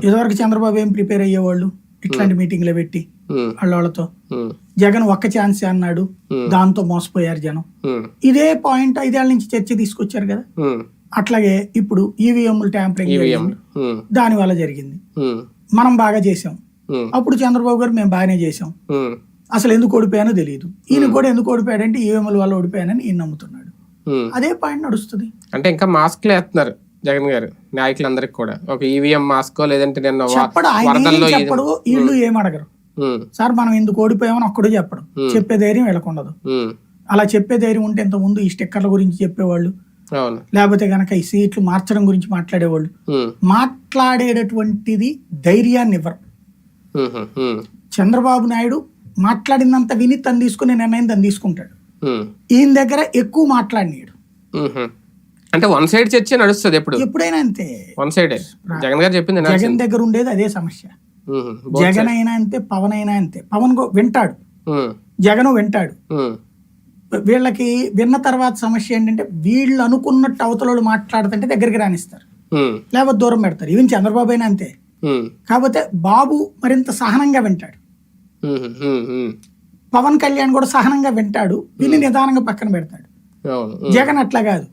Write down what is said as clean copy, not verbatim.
ఇదివరకు చంద్రబాబు ఏం ప్రిపేర్ అయ్యేవాళ్ళు ఇట్లాంటి మీటింగ్లో పెట్టి వాళ్ళతో. జగన్ ఒక్క ఛాన్స్ అన్నాడు, దాంతో మోసపోయారు జనం. ఇదే పాయింట్ 5 ఏళ్ల నుంచి చర్చ తీసుకొచ్చారు కదా. అట్లాగే ఇప్పుడు ఈవీఎంలు ట్యాంపరింగ్ దాని వల్ల జరిగింది. మనం బాగా చేసాం, అప్పుడు చంద్రబాబు గారు మేము బాగానే చేసాం, అసలు ఎందుకు ఓడిపోయానో తెలియదు. ఈయన కూడా ఎందుకు ఓడిపోయాడంటే ఈవీఎంల వల్ల ఓడిపోయానని ఈయన నమ్ముతున్నాడు. అదే పాయింట్ నడుస్తుంది. అంటే ఇంకా మాస్క్లు వేస్తున్నారు జగన్ గారు నాయకులందరికి కూడా. ఒక ఈవీఎం మాస్కో లేదంటే నిన్న చెప్పడు ఆయన, చెప్పడు వీళ్ళు ఏం అడగరు సార్. మనం ఎందుకు ఓడిపోయామని ఒక్కడు చెప్పడం, చెప్పే ధైర్యం వీళ్ళకుండదు. అలా చెప్పే ధైర్యం ఉంటే ఇంత ముందు ఈ స్టిక్కర్ల గురించి చెప్పేవాళ్ళు, లేకపోతే గనక ఈ సీట్లు మార్చడం గురించి మాట్లాడేవాళ్ళు. మాట్లాడేటటువంటిది ధైర్యాన్ని ఇవ్వరు. చంద్రబాబు నాయుడు మాట్లాడిందంత విని తను తీసుకునే నిర్ణయం తను తీసుకుంటాడు. ఈయన దగ్గర ఎక్కువ మాట్లాడినాడు. అంటే వన్ సైడ్ చర్చ నడుస్తుంది ఎప్పుడైనా అంతే. వన్ సైడ్ జగన్ గారు చెప్పింది. జగన్ దగ్గర ఉండేది అదే సమస్య. జగన్ అయినా అంతే, పవన్ అయినా అంతే. పవన్ వింటాడు, జగన్ వింటాడు. వీళ్ళకి విన్న తర్వాత సమస్య ఏంటంటే వీళ్ళు అనుకున్నట్టు అవతల మాట్లాడుతుంటే దగ్గరికి రానిస్తారు, లేకపోతే దూరం పెడతారు. ఈవెన్ చంద్రబాబు అయినా అంతే. కాకపోతే బాబు మరింత సహనంగా వింటాడు, పవన్ కళ్యాణ్ కూడా సహనంగా వింటాడు, విని నిదానంగా పక్కన పెడతాడు. జగన్ అట్లా కాదు,